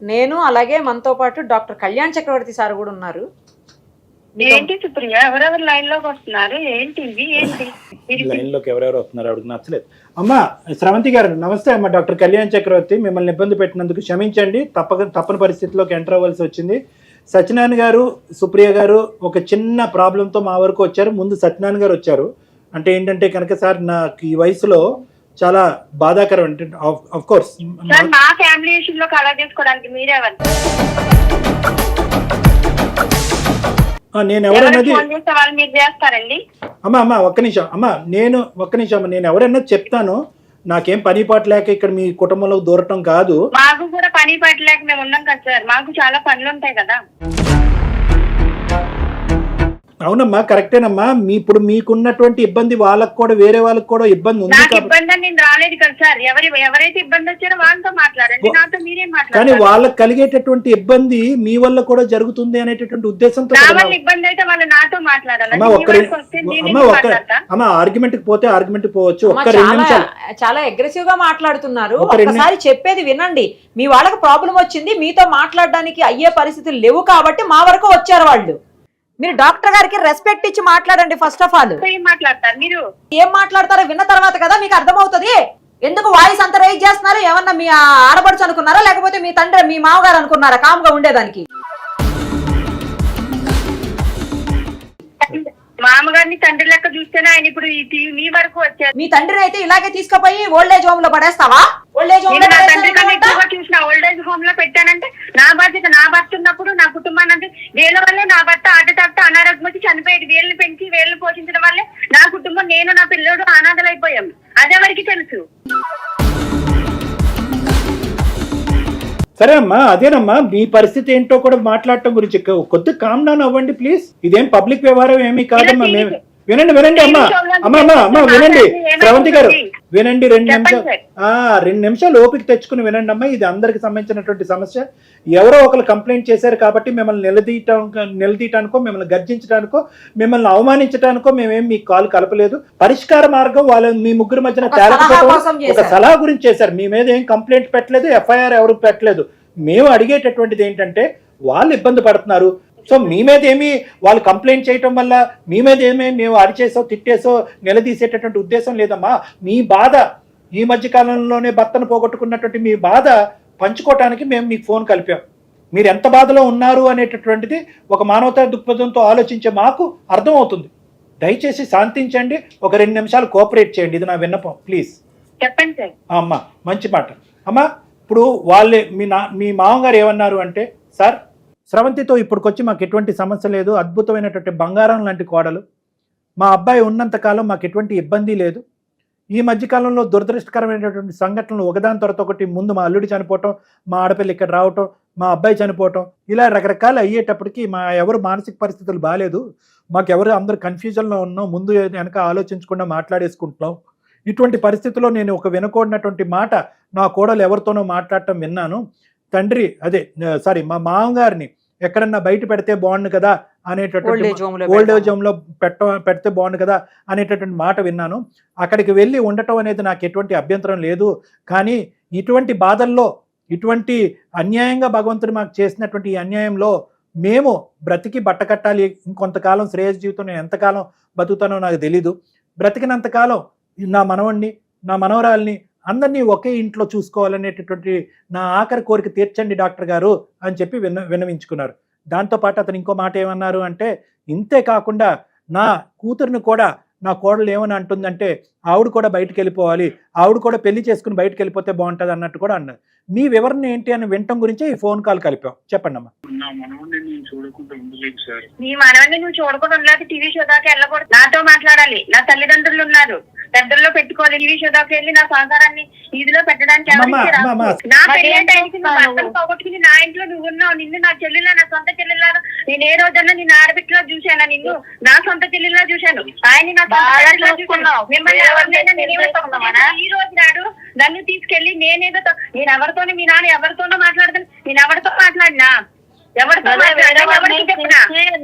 నేను అలాగే మనతో పాటు డాక్టర్ కళ్యాణ్ చక్రవర్తి సార్ కూడా ఉన్నారు. ఏంటి సుప్రియ, ఎవరెవరు లైన్ లోకి వస్తున్నారు? ఏంటి ఇది? ఏంటి లైన్ లోకి ఎవరెవరు వస్తున్నారు అడుగు నచ్చలేదు. అమ్మా శ్రవంతి గారు నమస్తే అమ్మా. డాక్టర్ కళ్యాణ్ చక్రవర్తి, మిమ్మల్ని ఇబ్బంది పెట్టినందుకు క్షమించండి. తప్పని పరిస్థితిలోకి ఎంటర్ అవ్వాల్సి వచ్చింది. సత్యనారాయణ గారు, సుప్రియ గారు ఒక చిన్న ప్రాబ్లంతో మా వరకు వచ్చారు. ముందు సత్యనారాయణ గారు వచ్చారు. అంటే ఏంటంటే కనుక సార్, నాకు ఈ వయసులో చాలా బాధాకరం. అంటే ఆఫ్ కోర్స్ మా ఫ్యామిలీ ఇష్యూలో కలర్ చేసుకోవడానికి మీరెవరు? నేను ఎవరన్నది మీరు చేస్తారండి. అమ్మా ఒక్క నిమిషం అమ్మా, నేను ఎవరన్నది చెప్తాను. నాకేం పని పాట లేక ఇక్కడ మీ కుటుంబంలో దూరటం కాదు. మాకు కూడా పని పాట లేక మేము ఉన్నాం కదా సార్, మాకు చాలా పనులు ఉంటాయి కదా. అవునమ్మా, కరెక్టేనమ్మా. ఇప్పుడు మీకున్నటువంటి ఇబ్బంది వాళ్ళకు కూడా, వేరే వాళ్ళకి కూడా ఇబ్బంది ఉంది. నాకు ఇబ్బంది అని నేను రాలేదు కదా సార్. ఎవరైతే ఇబ్బంది వచ్చారో వాళ్ళతో మాట్లాడండి, నాతో మీరేం మాట్లాడారు? కానీ వాళ్ళకి కలిగేటటువంటి ఇబ్బంది మీ వల్ల కూడా జరుగుతుంది అనేటటువంటి ఉద్దేశంతో ఇబ్బంది అయితే వాళ్ళు నాతో మాట్లాడాలి. అమ్మా ఆర్గ్యుమెంట్ కి పోతే ఆర్గ్యుమెంట్ పోవచ్చు. ఒక్క 2 నిమిషాలు. చాలా అగ్రెసివ్ గా మాట్లాడుతున్నారు. ఒకసారి చెప్పేది వినండి. మీ వాళ్ళకి ప్రాబ్లం వచ్చింది, మీతో మాట్లాడడానికి అయ్యే పరిస్థితులు లేవు కాబట్టి మా వరకు వచ్చారు వాళ్ళు. మీరు డాక్టర్ గారికి రెస్పెక్ట్ ఇచ్చి మాట్లాడండి. ఫస్ట్ ఆఫ్ ఆల్ మాట్లాడతారు, మీరు ఏం మాట్లాడతారో విన్న తర్వాత కదా మీకు అర్థమవుతుంది. ఎందుకు వాయిస్ అంత రైజ్ చేస్తున్నారు? ఏమన్నా మీ ఆడపడుచు అనుకున్నారా, లేకపోతే మీ తండ్రి, మీ మామగారు అనుకున్నారా కామ్గా ఉండేదానికి? మామగారిని తండ్రి లెక్క చూస్తేనే ఆయన ఇప్పుడు మీ వరకు వచ్చారు. మీ తండ్రిని అయితే ఇలాగే తీసుకుపోయి ఓల్డేజ్ హోమ్ లో పడేస్తావా? ఓల్డేజ్ హోమ్ లో చూసిన ఓల్డేజ్ హోమ్ లో పెట్టానంటే నా బాధ్యత. నా భర్త ఉన్నప్పుడు నా కుటుంబాన్ని, అంటే వీళ్ళ వల్లే నా భర్త హార్ట్ అనారోగ్యం వచ్చి చనిపోయేది. వీళ్ళని పెంచి వీళ్ళని పోషించడం వల్లే నా కుటుంబం, నేను నా పిల్లడు అనాథలైపోయాం. అదెవరికి తెలుసు? సరే అమ్మా, అదేనమ్మా మీ పరిస్థితి ఏంటో కూడా మాట్లాడటం గురించి కొద్దిగా కామ్ డౌన్ అవ్వండి ప్లీజ్. ఇదేం పబ్లిక్ వ్యవహారం ఏమీ కాదమ్మా. మేము వినండి అమ్మా వినండి శ్రవంతి గారు, వినండి 2 నిమిషాలు ఓపిక తెచ్చుకుని వినండి అమ్మా. ఇది అందరికి సంబంధించినటువంటి సమస్య. ఎవరో ఒకరు కంప్లైంట్ చేశారు కాబట్టి మిమ్మల్ని నిలదీయటానికో, మిమ్మల్ని గర్జించడానికో, మిమ్మల్ని అవమానించడానికో మేమేం మీ కాల్ కలపలేదు. పరిష్కార మార్గం వాళ్ళ మీ ముగ్గురు మధ్యన తేలకపోవడం ఒక సలహా గురించి చేశారు. మీ మీద ఏం కంప్లైంట్ పెట్టలేదు, ఎఫ్ఐఆర్ ఎవరు పెట్టలేదు. మేము అడిగేటటువంటిది ఏంటంటే వాళ్ళు ఇబ్బంది పడుతున్నారు. సో మీ మీద ఏమి వాళ్ళు కంప్లైంట్ చేయటం వల్ల మీ మీద ఏమీ మేము అరిచేసో తిట్టేసో నిలదీసేటటువంటి ఉద్దేశం లేదమ్మా. మీ బాధ, ఈ మధ్య కాలంలోనే భర్తను పోగొట్టుకున్నటువంటి మీ బాధ పంచుకోవటానికి మేము మీకు ఫోన్ కలిపాం. మీరు ఎంత బాధలో ఉన్నారు అనేటటువంటిది ఒక మానవతా దృక్పథంతో ఆలోచించే మాకు అర్థమవుతుంది. దయచేసి శాంతించండి, ఒక 2 నిమిషాలు కోఆపరేట్ చేయండి. ఇది నా విన్నపం ప్లీజ్. చెప్పండి సార్. అమ్మా మంచి మాట అమ్మా. ఇప్పుడు వాళ్ళే మీ మామగారు ఏమన్నారు అంటే, సార్ స్రవంతితో ఇప్పటికొచ్చి మాకు ఎటువంటి సమస్య లేదు, అద్భుతమైనటువంటి బంగారం లాంటి కోడలు, మా అబ్బాయి ఉన్నంతకాలం మాకు ఎటువంటి ఇబ్బంది లేదు. ఈ మధ్యకాలంలో దురదృష్టకరమైనటువంటి సంఘటనలు ఒకదాని తర్వాత ఒకటి, ముందు మా అల్లుడి చనిపోవటం, మా ఆడపిల్ల ఇక్కడ రావటం, మా అబ్బాయి చనిపోవటం, ఇలా రకరకాలు అయ్యేటప్పటికి మా ఎవరు మానసిక పరిస్థితులు బాగాలేదు, మాకెవరు అందరూ కన్ఫ్యూజన్లో ఉన్నాం, ముందు వెనక ఆలోచించకుండా మాట్లాడేసుకుంటున్నాం. ఇటువంటి పరిస్థితుల్లో నేను ఒక వినకూడనటువంటి మాట నా కోడలు ఎవరితోనో మాట్లాడటం విన్నాను. తండ్రి మా మామగారిని ఎక్కడన్నా బయట పెడితే బాగుండు కదా అనేటటువంటి, ఓల్డేజ్ హోమ్ లో పెడితే బాగుండు కదా అనేటటువంటి మాట విన్నాను. అక్కడికి వెళ్ళి ఉండటం అనేది నాకు ఎటువంటి అభ్యంతరం లేదు. కానీ ఇటువంటి బాధల్లో, ఇటువంటి అన్యాయంగా భగవంతుడు మాకు చేసినటువంటి ఈ అన్యాయంలో మేము బ్రతికి బట్టకట్టాలి. ఇంకొంతకాలం శ్రేయస్ జీవితం నేను ఎంతకాలం బతుకుతానో నాకు తెలీదు. బ్రతికినంతకాలం నా మనవణ్ణి, నా మనవరాల్ని అందరినీ ఒకే ఇంట్లో చూసుకోవాలనేటటువంటి నా ఆఖరి కోరిక తీర్చండి డాక్టర్ గారు అని చెప్పి విన్నవించుకున్నారు. దాంతోపాటు అతను ఇంకో మాట ఏమన్నారు అంటే, ఇంతే కాకుండా నా కూతురుని కూడా, నా కోడలు ఏమని అంటుందంటే, ఆవిడ కూడా బయటికి వెళ్ళిపోవాలి, ఆవిడ కూడా పెళ్లి చేసుకుని బయటకు వెళ్ళిపోతే బాగుంటుంది అన్నట్టు కూడా అన్నారు. మీ వివరణ ఏంటి అని వినటం గురించే ఈ ఫోన్ కాల్ కలిపాం. చెప్పండి అమ్మా. నా మనవడిని నేను చూడకుండా ఉండలేదు సార్. నీ మనవన్ని నువ్వు చూడకుండా ఉండలేదు, టీవీ షో దాకా వెళ్ళకూడదు, నాతో మాట్లాడాలి. నా తల్లిదండ్రులు ఉన్నారు, పెద్దల్లో పెట్టుకోవాలి. టీవీ షో దాకా వెళ్ళి నా సంసారాన్ని ఇదిలో పెట్టడానికి నా పెళ్లి టైంకి నువ్వు భర్తను పోగొట్టుకుని నా ఇంట్లో నువ్వు ఉన్నావు. నిన్ను నా చెల్లెలా, నా సొంత చెల్లెలా, నేను ఏ రోజన్నా నిన్ను ఆడబిట్టులో చూశాను, నిన్ను నా సొంత చెల్లెలా చూశాను, ఆయన నా చూసుకున్నావు. మిమ్మల్ని ఎవరినైనా ఈ రోజు నాడు నన్ను తీసుకెళ్లి నేను ఎవరితోనే, మీ నాన్న ఎవరితోనో మాట్లాడుతాను, నేను ఎవరితో మాట్లాడినా, ఎవరితో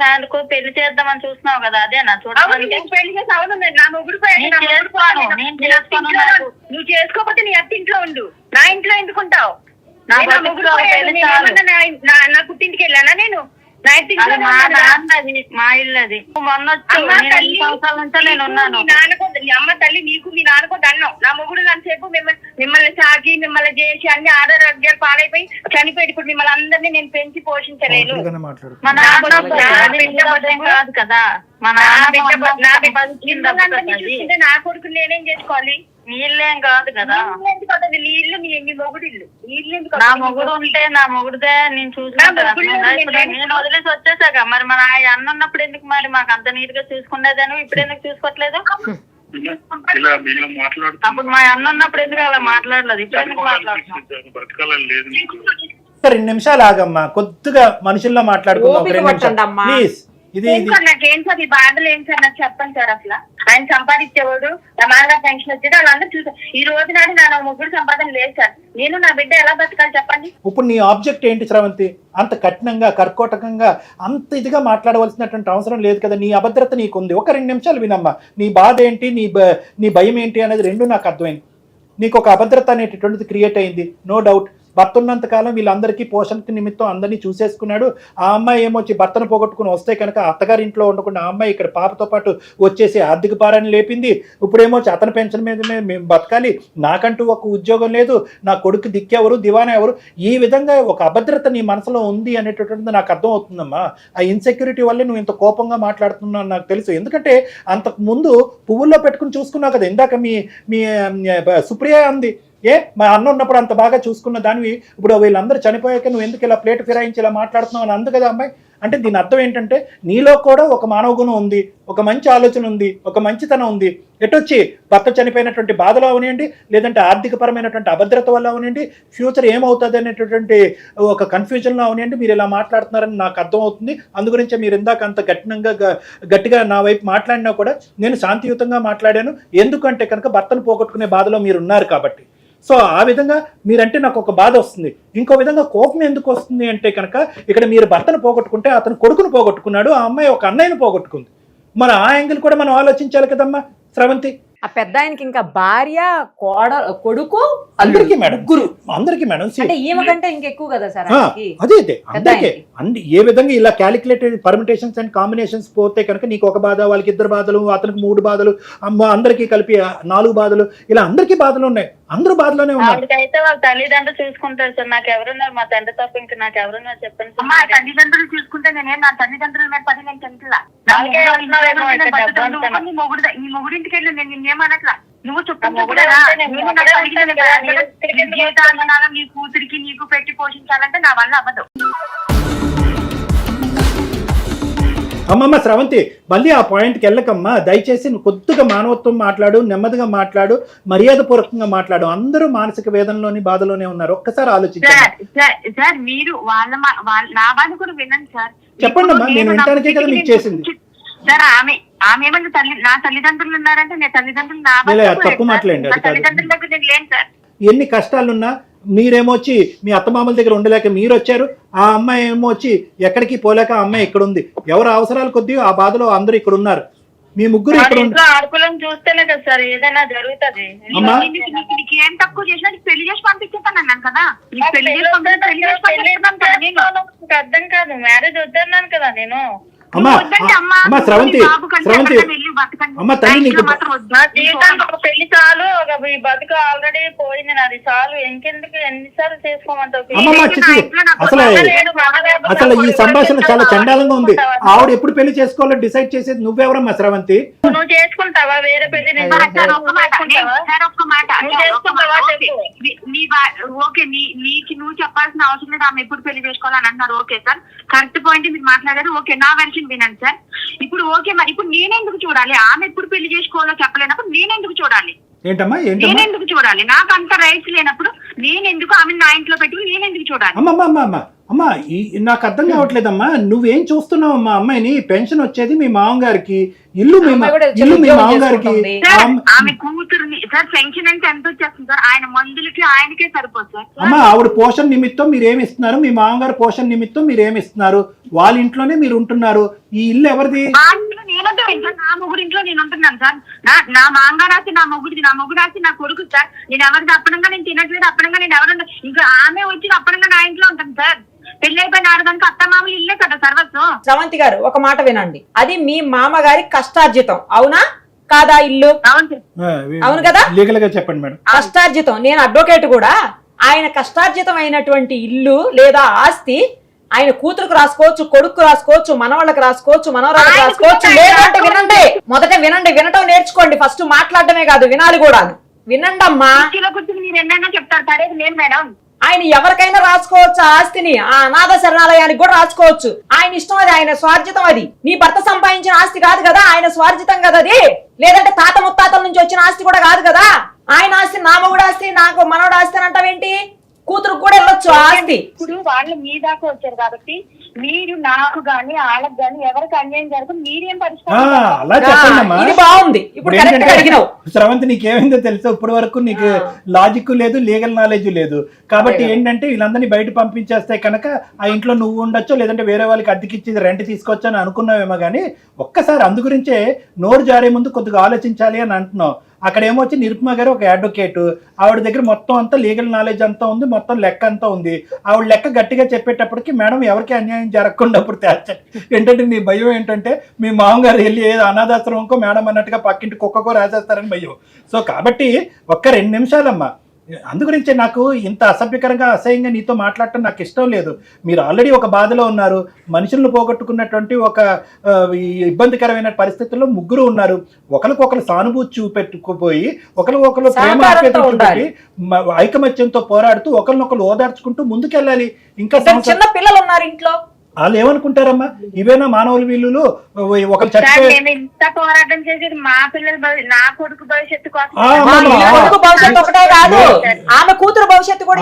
నాకు పెళ్లి చేద్దామని చూస్తున్నావు కదా, అదే నా చూడాలి. పెళ్లి చేసి అవును, నా మొగుడు నువ్వు చేసుకోకపోతే నీ అత్త ఇంట్లో ఉండు, నా ఇంట్లో ఎందుకుంటావు? నా పుట్టింటికి వెళ్ళానా నేను? మా ఇల్లు అది. మొన్న సంవత్సరాల నుంచి నేను ఉన్నాను. అమ్మ తల్లి నీకు మీ నాన్నకో దండం. నా మొగుడు అంతసేపు మిమ్మల్ని సాగి మిమ్మల్ని చేసి అన్ని ఆరోగ్యాలు పాలైపోయి చనిపోయి ఇప్పుడు మిమ్మల్ని అందరినీ నేను పెంచి పోషించలేను. మా నాన్న కాదు కదా, మా నాన్న చూస్తుంటే నా కొడుకు నేనేం చేసుకోవాలి? నీళ్ళేం కాదు కదా, నీళ్ళు మీ మొగుడు ఇల్లు. నా మొగుడు ఉంటే నా మొగుడుదే నేను చూసుకుంటాను. నేను వదిలేసి వచ్చేసాక మరి మన అన్న ఉన్నప్పుడు ఎందుకు మరి మాకు అంత నీట్ గా చూసుకునేదాను, ఇప్పుడు ఎందుకు చూసుకోవట్లేదు? అప్పుడు మా అన్న ఉన్నప్పుడు ఎందుకు అలా మాట్లాడలేదు, ఇప్పుడు ఎందుకు మాట్లాడుతున్నాం? 2 నిమిషాలు ఆగమ్మా, కొద్దిగా మనుషుల్లో మాట్లాడుకుందాం ప్లీజ్. నాకేం సార్ ఈ బాధలు ఏం సార్ నాకు చెప్పండి సార్. అసలు ఆయన సంపాదించేవాడు, రమాగా పెన్షన్ వచ్చేది, వాళ్ళందరూ చూసారు. ఈ రోజు నాడు నా ముగ్గురు సంపాదన లేదు సార్. నేను నా బిడ్డ ఎలా బతకాలి చెప్పండి? ఇప్పుడు నీ ఆబ్జెక్ట్ ఏంటి శ్రవంతి? అంత కఠినంగా కర్కోటకంగా అంత ఇదిగా మాట్లాడవలసినటువంటి అవసరం లేదు కదా. నీ అభద్రత నీకుంది. ఒక 2 నిమిషాలు వినమ్మా. నీ బాధ ఏంటి, నీ భయం ఏంటి అనేది 2 నాకు అర్థమైంది. నీకు ఒక అభద్రత అనేటటువంటిది క్రియేట్ అయింది, నో డౌట్. భర్త ఉన్నంత కాలం వీళ్ళందరికీ పోషణకి నిమిత్తం అందరినీ చూసేసుకున్నాడు. ఆ అమ్మాయి ఏమొచ్చి భర్తను పోగొట్టుకుని వస్తే కనుక అత్తగారి ఇంట్లో ఉండకుండా ఆ అమ్మాయి ఇక్కడ పాపతో పాటు వచ్చేసి ఆర్థిక భారాన్ని లేపింది. ఇప్పుడేమొచ్చి అతని పెన్షన్ మీద మేము బతకాలి, నాకంటూ ఒక ఉద్యోగం లేదు, నా కొడుకు దిక్కెవరు, దివానా ఎవరు, ఈ విధంగా ఒక అభద్రత నీ మనసులో ఉంది అనేటటువంటిది నాకు అర్థం అవుతుందమ్మా. ఆ ఇన్సెక్యూరిటీ వల్లే నువ్వు ఇంత కోపంగా మాట్లాడుతున్నావు నాకు తెలుసు. ఎందుకంటే అంతకు ముందు పువ్వుల్లో పెట్టుకుని చూసుకున్నావు కదా. ఇందాక మీ సుప్రియ అంది, మా అన్న ఉన్నప్పుడు అంత బాగా చూసుకున్న దానివి ఇప్పుడు వీళ్ళందరూ చనిపోయాక నువ్వు ఎందుకు ఇలా ప్లేట్ ఫిరాయించి ఇలా మాట్లాడుతున్నావు అని అందు కదా అమ్మాయి. అంటే దీని అర్థం ఏంటంటే నీలో కూడా ఒక మానవ గుణం ఉంది, ఒక మంచి ఆలోచన ఉంది, ఒక మంచితనం ఉంది. ఎటొచ్చి భర్త చనిపోయినటువంటి బాధలు అవనివ్వండి, లేదంటే ఆర్థికపరమైనటువంటి అభద్రత వల్ల అవనివ్వండి, ఫ్యూచర్ ఏమవుతుంది అనేటటువంటి ఒక కన్ఫ్యూజన్లో అవనివ్వండి, మీరు ఇలా మాట్లాడుతున్నారని నాకు అర్థం అవుతుంది. అందుగురించే మీరు ఇందాక అంత గట్టిగా నా వైపు మాట్లాడినా కూడా నేను శాంతియుతంగా మాట్లాడాను. ఎందుకంటే కనుక భర్తను పోగొట్టుకునే బాధలో మీరు ఉన్నారు కాబట్టి. సో ఆ విధంగా మీరంటే నాకు ఒక బాధ వస్తుంది. ఇంకో విధంగా కోపం ఎందుకు వస్తుంది అంటే కనుక ఇక్కడ మీరు భర్తను పోగొట్టుకుంటే అతను కొడుకును పోగొట్టుకున్నాడు, ఆ అమ్మాయి ఒక అన్నయ్యను పోగొట్టుకుంది. మరి ఆ యాంగిల్ కూడా మనం ఆలోచించాలి కదమ్మా శ్రవంతి. ఆ పెద్ద ఆయనకి ఇంకా భార్య, కొడుకు, అందరికీ మేడం, అందరికీ మేడం. అంటే ఈమె కంటే ఇంకెక్కువ కదా సార్. అదే అందరికీ ఏ విధంగా ఇలా క్యాలిక్యులేటెడ్ పర్మిటేషన్స్ అండ్ కాంబినేషన్స్ పోతే కనుక నీకు ఒక బాధ, వాళ్ళకి 2 బాధలు, అతనికి 3 బాధలు, అందరికీ కలిపి 4 బాధలు, ఇలా అందరికీ బాధలు ఉన్నాయి. అందరూ బాధలోనే ఉన్నారు. అయితే వాళ్ళ తల్లిదండ్రులు చూసుకుంటారు సార్. నాకు ఎవరున్నారు? మా తండ్రి తప్ప ఇంకా నాకు ఎవరున్నారు చెప్పండి. మా తల్లిదండ్రులు చూసుకుంటే నేనే నా తల్లిదండ్రుల మీద 10 నేను చెంతలా ఈ మొగుడింటికి వెళ్ళి నేను నిన్నేమనట్లా. నువ్వు జీవితాలు నీ కూతురికి నీకు పెట్టి పోషించాలంటే నా వల్ల అవ్వదు. అమ్మమ్మ శ్రవంతి, మళ్ళీ ఆ పాయింట్కి వెళ్ళకమ్మా దయచేసి. నువ్వు కొద్దిగా మానవత్వం మాట్లాడు, నెమ్మదిగా మాట్లాడు, మర్యాదపూర్వకంగా మాట్లాడు. అందరూ మానసిక వేదనలోని బాధలోనే ఉన్నారు. ఒక్కసారి ఆలోచించండి సార్. మీరు నా బాధ కూడా వినండి సార్. చెప్పండి అమ్మా, నేను వినడానికే కదా మీకు చేసింది సార్. ఆమె ఏమన్నా నా తల్లిదండ్రులు ఉన్నారంటే నేను తల్లిదండ్రులు తప్పు మాట్లాడండి. తల్లిదండ్రుల దగ్గర నేను లేను సార్. ఎన్ని కష్టాలున్నా మీరేమో వచ్చి మీ అత్తమామల దగ్గర ఉండలేక మీరు వచ్చారు, ఆ అమ్మాయి ఏమో వచ్చి ఎక్కడికి పోలేక ఆ అమ్మాయి ఇక్కడ ఉంది. ఎవరు అవసరాలు కొద్దీ ఆ బాధలో అందరూ ఇక్కడ ఉన్నారు. మీ ముగ్గురు ఇక్కడ ఆడుకులను చూస్తేనే కదా సార్ ఏదైనా జరుగుతుంది. ఏం తక్కువ చేసినా పెళ్లి చేసి పంపించేస్తాను అన్నాను కదా. అర్థం కాదు, మ్యారేజ్ వద్దన్నాను కదా నేను. అమ్మా శ్రవంతి, అమ్మ తల్లి నీకు పెళ్లి చాలు, బతుకు ఆల్రెడీ ఆల్రెడీ పోయింది నాది చాలు, ఇంకెందుకు ఎన్నిసార్లు చేసుకోమంటావు? అమ్మమ్మ చిచి, అసలు ఈ సంభాషణ చాలా చండాలంగా ఉంది. ఆవిడ ఎప్పుడు పెళ్లి చేసుకోవాలో డిసైడ్ చేసేది నువ్వెవరమ్మా శ్రవంతి? నువ్వు చేసుకుంటావా వేరే పెళ్లి? ఓకే, నీకు నువ్వు చెప్పాల్సిన అవసరం లేదు. ఆమె ఎప్పుడు పెళ్లి చేసుకోవాలని అంటున్నారు. ఓకే సార్, కరెక్ట్ పాయింట్ మీరు మాట్లాడారు. ఓకే, నా వెర్షన్ వినండి సార్. ఇప్పుడు ఓకే, మరి ఇప్పుడు నేనెందుకు చూడాలి? ఆమె ఎప్పుడు పెళ్లి చేసుకోవాలో చెప్పలేనప్పుడు నేనెందుకు చూడాలి? ఏంటమ్మా నేనెందుకు చూడాలి? నాకు అంత రైట్స్ లేనప్పుడు నేనెందుకు ఆమె నా ఇంట్లో పెట్టుకుని నేనెందుకు చూడాలి? అమ్మా నాకు అర్థం కావట్లేదమ్మా, నువ్వేం చూస్తున్నావమ్మా? అమ్మాయిని పెన్షన్ వచ్చేది మీ మామగారికి, ఇల్లు మీ మామగారికి. ఆమె కూతురుని సార్ పెన్షన్ అంటే ఎంత వచ్చేస్తుంది సార్? ఆయన మందులకి ఆయనకే సరిపోదు సార్. అమ్మా ఆవిడ పోషణ నిమిత్తం మీరేమి ఇస్తున్నారు? మీ మామగారు పోషణ నిమిత్తం మీరేమి ఇస్తున్నారు? వాళ్ళ ఇంట్లోనే మీరు ఉంటున్నారు. ఈ ఇల్లు ఎవరిది? నా మొగుడు ఇంట్లో నేను ఉంటున్నాను సార్. నా మామగారు ఆస్తి నా మొగుడిది, నా మొగుడు ఆస్తి నా కొడుకు సార్. నేను ఎవరిది అప్పనంగా నేను తినట్లేదు, అప్పనంగా నేను ఎవరు ఇంకా ఆమె వచ్చి అప్పనంగా నా ఇంట్లో ఉంటాను సార్. పెళ్లి అయిపోయిన ఆడదానికి అత్త మామూలు ఇల్లే కదా సర్వస్వం. శ్రవంతి గారు ఒక మాట వినండి, అది మీ మామగారి కష్టార్జితం, అవునా కాదా ఇల్లు? అవును కదా, లీగల్ గా చెప్పండి మేడం. కష్టార్జితం. నేను అడ్వకేట్ కూడా. ఆయన కష్టార్జితం అయినటువంటి ఇల్లు లేదా ఆస్తి ఆయన కూతురుకు రాసుకోవచ్చు, కొడుకు రాసుకోవచ్చు, మనవాళ్ళకి రాసుకోవచ్చు, మనవరాళ్ళకి రాసుకోవచ్చు. లేదంటే వినండి, మొదట వినండి, వినటం నేర్చుకోండి. ఫస్ట్ మాట్లాడటమే కాదు, వినాలి కూడా. వినండి అమ్మా. మీరు ఎన్నైనా చెప్తారు సరే లేదు మేడం. ఆయన ఎవరికైనా రాసుకోవచ్చు ఆ ఆస్తిని, ఆ అనాథ శరణాలయానికి కూడా రాసుకోవచ్చు. ఆయన ఇష్టం, అది ఆయన స్వార్జితం. అది నీ భర్త సంపాదించిన ఆస్తి కాదు కదా, ఆయన స్వార్జితం కదా అది. లేదంటే తాత ముత్తాతల నుంచి వచ్చిన ఆస్తి కూడా కాదు కదా. ఆయన ఆస్తి నా మొగుడు ఆస్తి, నాకు మనోడు ఆస్తి అని అంటావేంటి? కూతురు కూడా వెళ్ళొచ్చు ఆస్తి. ఇప్పుడు వాళ్ళు మీ దాకా వచ్చారు కాబట్టి మీరు నాకు గాని వాళ్ళకి గాని ఎవరికి అన్యాయం జరుగుతుంది మీరేం అలా చెప్పండి. ఇది బాగుంది. ఇప్పుడు అడిగినావు శ్రవంతి, నీకేమైందో తెలుసా? ఇప్పటి వరకు నీకు లాజిక్ లేదు, లీగల్ నాలెడ్జ్ లేదు. కాబట్టి ఏంటంటే వీళ్ళందరినీ బయట పంపించేస్తే కనుక ఆ ఇంట్లో నువ్వు ఉండొచ్చు, లేదంటే వేరే వాళ్ళకి అద్దెకిచ్చి రెంట్ తీసుకోవచ్చు అని అనుకున్నావేమో. కానీ ఒక్కసారి అందు గురించే నోరు జారే ముందు కొద్దిగా ఆలోచించాలి అని అంటున్నావు. అక్కడ ఏమొచ్చి నిరుపమ గారు ఒక అడ్వకేట్, ఆవిడ దగ్గర మొత్తం అంతా లీగల్ నాలెడ్జ్ అంతా ఉంది, మొత్తం లెక్క అంతా ఉంది. ఆవిడ లెక్క గట్టిగా చెప్పేటప్పటికి మేడం ఎవరికి అన్యాయం జరగకుండా అప్పుడు ఏంటంటే నీ భయం ఏంటంటే మీ మామగారు వెళ్ళి ఏదో అనాథాశ్రమంకో మేడం అన్నట్టుగా పక్కింటి కుక్కకో రాసేస్తారని భయం. సో కాబట్టి ఒక్క 2 నిమిషాలమ్మా, అందు గురించి నాకు ఇంత అసభ్యకరంగా అసహ్యంగా నీతో మాట్లాడటం నాకు ఇష్టం లేదు. మీరు ఆల్రెడీ ఒక బాధలో ఉన్నారు, మనుషులను పోగొట్టుకున్నటువంటి ఒక ఇబ్బందికరమైన పరిస్థితుల్లో ముగ్గురు ఉన్నారు. ఒకరికొకరు సానుభూతి చూపెట్టుకుపోయి ఒకరికొకరు ప్రేమ చూపెట్టి ఐకమత్యంతో పోరాడుతూ ఒకరినొకరు ఓదార్చుకుంటూ ముందుకెళ్ళాలి. ఇంకా చిన్న పిల్లలు ఉన్నారు ఇంట్లో, వాళ్ళు ఏమనుకుంటారమ్మా? ఇవేనా మానవుల వీళ్ళు? ఒకరు ఇంత పోరాటం చేసేది మా పిల్లల నా కొడుకు భవిష్యత్తు కోసం. భవిష్యత్తు ఒకటే కాదు, ఆమె కూతురు భవిష్యత్తు కూడా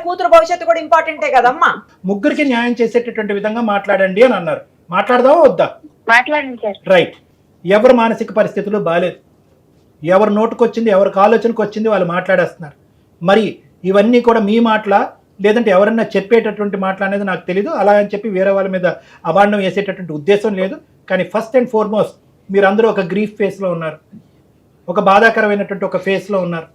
కూతురు భవిష్యత్తు కూడా ఇంపార్టెంటే కదమ్మా. ముగ్గురికి న్యాయం చేసేటటువంటి విధంగా మాట్లాడండి అని అన్నారు. మాట్లాడదామా వద్దా? మాట్లాడండి. రైట్. ఎవరు మానసిక పరిస్థితులు బాలేదు, ఎవరు నోటుకొచ్చింది, ఎవరికి ఆలోచనకు వచ్చింది వాళ్ళు మాట్లాడేస్తున్నారు. మరి ఇవన్నీ కూడా మీ మాటల, లేదంటే ఎవరన్నా చెప్పేటటువంటి మాటలు అనేది నాకు తెలీదు. అలా అని చెప్పి వేరే వాళ్ళ మీద అభాండం వేసేటటువంటి ఉద్దేశం లేదు. కానీ ఫస్ట్ అండ్ ఫార్మోస్ట్ మీరందరూ ఒక గ్రీఫ్ ఫేస్లో ఉన్నారు, ఒక బాధాకరమైనటువంటి ఒక ఫేస్లో ఉన్నారు.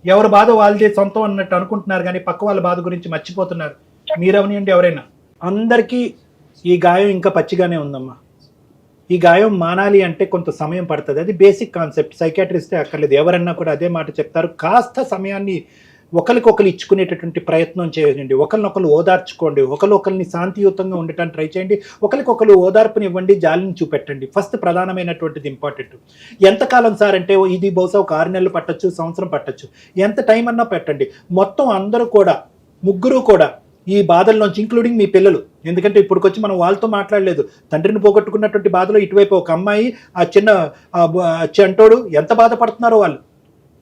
ఎవరు బాధ వాళ్ళదే సొంతం అన్నట్టు అనుకుంటున్నారు, కానీ పక్క వాళ్ళ బాధ గురించి మర్చిపోతున్నారు. మీరవనియండి ఎవరైనా. అందరికీ ఈ గాయం ఇంకా పచ్చిగానే ఉందమ్మా. ఈ గాయం మానాలి అంటే కొంత సమయం పడుతుంది. అది బేసిక్ కాన్సెప్ట్. సైకాట్రిస్టే అక్కర్లేదు, ఎవరన్నా కూడా అదే మాట చెప్తారు. కాస్త సమయాన్ని ఒకరికొకరు ఇచ్చుకునేటటువంటి ప్రయత్నం చేయండి, ఒకరినొకరు ఓదార్చుకోండి, ఒకరిని శాంతియుతంగా ఉండటానికి ట్రై చేయండి, ఒకరికొకరు ఓదార్పునివ్వండి, జాలిని చూపెట్టండి. ఫస్ట్ ప్రధానమైనటువంటిది ఇంపార్టెంట్. ఎంతకాలం సార్ అంటే ఇది బహుశా ఒక 6 నెలలు పట్టచ్చు, సంవత్సరం పట్టచ్చు, ఎంత టైం అన్నా పెట్టండి. మొత్తం అందరూ కూడా, ముగ్గురు కూడా ఈ బాధల్లోంచి, ఇంక్లూడింగ్ మీ పిల్లలు, ఎందుకంటే ఇప్పటికొచ్చి మనం వాళ్ళతో మాట్లాడలేదు. తండ్రిని పోగొట్టుకున్నటువంటి బాధలో ఇటువైపు ఒక అమ్మాయి, ఆ చిన్న చంటోడు ఎంత బాధపడుతున్నారో వాళ్ళు.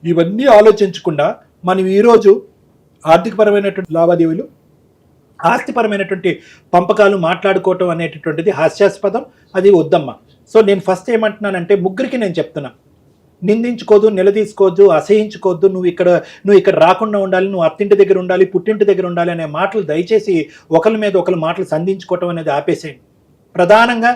ఇవన్నీ ఆలోచించకుండా మనం ఈరోజు ఆర్థికపరమైనటువంటి లావాదేవీలు, ఆస్తిపరమైనటువంటి పంపకాలు మాట్లాడుకోవటం అనేటటువంటిది హాస్యాస్పదం. అది వద్దమ్మా. సో నేను ఫస్ట్ ఏమంటున్నానంటే ముగ్గురికి నేను చెప్తున్నా, నిందించుకోవద్దు, నిలదీసుకోవద్దు, అసహించుకోవద్దు. నువ్వు ఇక్కడ రాకుండా ఉండాలి, నువ్వు అత్తింటి దగ్గర ఉండాలి, పుట్టింటి దగ్గర ఉండాలి అనే మాటలు దయచేసి ఒకరి మీద ఒకరి మాటలు సంధించుకోవటం అనేది ఆపేసేయండి. ప్రధానంగా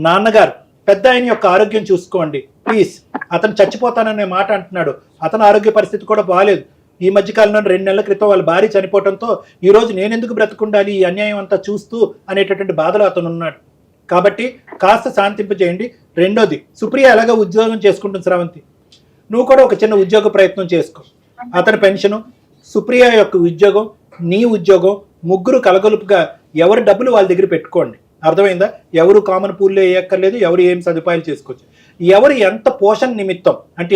నాన్నగారు, పెద్ద ఆయన యొక్క ఆరోగ్యం చూసుకోండి ప్లీజ్. అతను చచ్చిపోతాననే మాట అంటున్నాడు, అతని ఆరోగ్య పరిస్థితి కూడా బాగాలేదు. ఈ మధ్యకాలంలో 2 నెలల క్రితం వాళ్ళ భార్య చనిపోవడంతో ఈరోజు నేనెందుకు బ్రతుకుండాలి ఈ అన్యాయం అంతా చూస్తూ అనేటటువంటి బాధలో అతను ఉన్నాడు. కాబట్టి కాస్త శాంతింపజేయండి. రెండోది, సుప్రియ ఎలాగో ఉద్యోగం చేసుకుంటుంది శ్రావంతి, నువ్వు కూడా ఒక చిన్న ఉద్యోగ ప్రయత్నం చేసుకో. అతని పెన్షను, సుప్రియ యొక్క ఉద్యోగం, నీ ఉద్యోగం, ముగ్గురు కలగలుపుగా ఎవరి డబ్బులు వాళ్ళ దగ్గర పెట్టుకోండి. అర్థమైందా? ఎవరు కామన్ పూల్లో వేయక్కర్లేదు, ఎవరు ఏం సదుపాయాలు చేసుకోవచ్చు. ఎవరు ఎంత పోషణ నిమిత్తం అంటే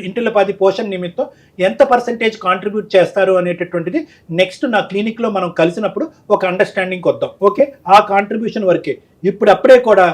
ఇంటిలపాది పోషణ నిమిత్తం ఎంత పర్సెంటేజ్ కాంట్రిబ్యూట్ చేస్తారు అనేటటువంటిది నెక్స్ట్ నా క్లినిక్లో మనం కలిసినప్పుడు ఒక అండర్స్టాండింగ్కి వద్దాం. ఓకే, ఆ కాంట్రిబ్యూషన్ వరకే. అప్పుడే కూడా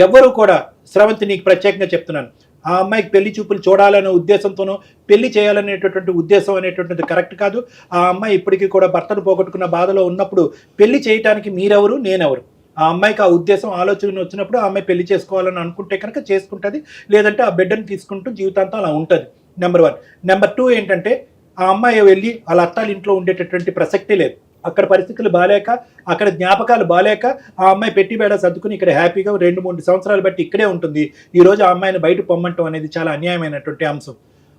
ఎవరు కూడా స్రవంతి నీకు ప్రత్యేకంగా చెప్తున్నాను, ఆ అమ్మాయికి పెళ్లి చూపులు చూడాలనే ఉద్దేశంతోనో పెళ్లి చేయాలనేటటువంటి ఉద్దేశం అనేటటువంటిది కరెక్ట్ కాదు. ఆ అమ్మాయి ఇప్పటికీ కూడా భర్తను పోగొట్టుకున్న బాధలో ఉన్నప్పుడు పెళ్లి చేయడానికి మీరెవరు, నేనెవరు? ఆ అమ్మాయికి ఆ ఉద్దేశం ఆలోచన వచ్చినప్పుడు ఆ అమ్మాయి పెళ్లి చేసుకోవాలని అనుకుంటే కనుక చేసుకుంటుంది, లేదంటే ఆ బిడ్డను తీసుకుంటూ జీవితాంతం అలా ఉంటుంది. నెంబర్ 1. నెంబర్ 2 ఏంటంటే ఆ అమ్మాయి వెళ్ళి వాళ్ళ అత్తాల ఇంట్లో ఉండేటటువంటి ప్రసక్తి లేదు. అక్కడ పరిస్థితులు బాలేక, అక్కడ జ్ఞాపకాలు బాలేక ఆ అమ్మాయి పెట్టి బేడ సర్దుకుని ఇక్కడ హ్యాపీగా 2-3 సంవత్సరాలు బట్టి ఇక్కడే ఉంటుంది. ఈరోజు ఆ అమ్మాయిని బయట పొమ్మంటం అనేది చాలా అన్యాయమైనటువంటి అంశం.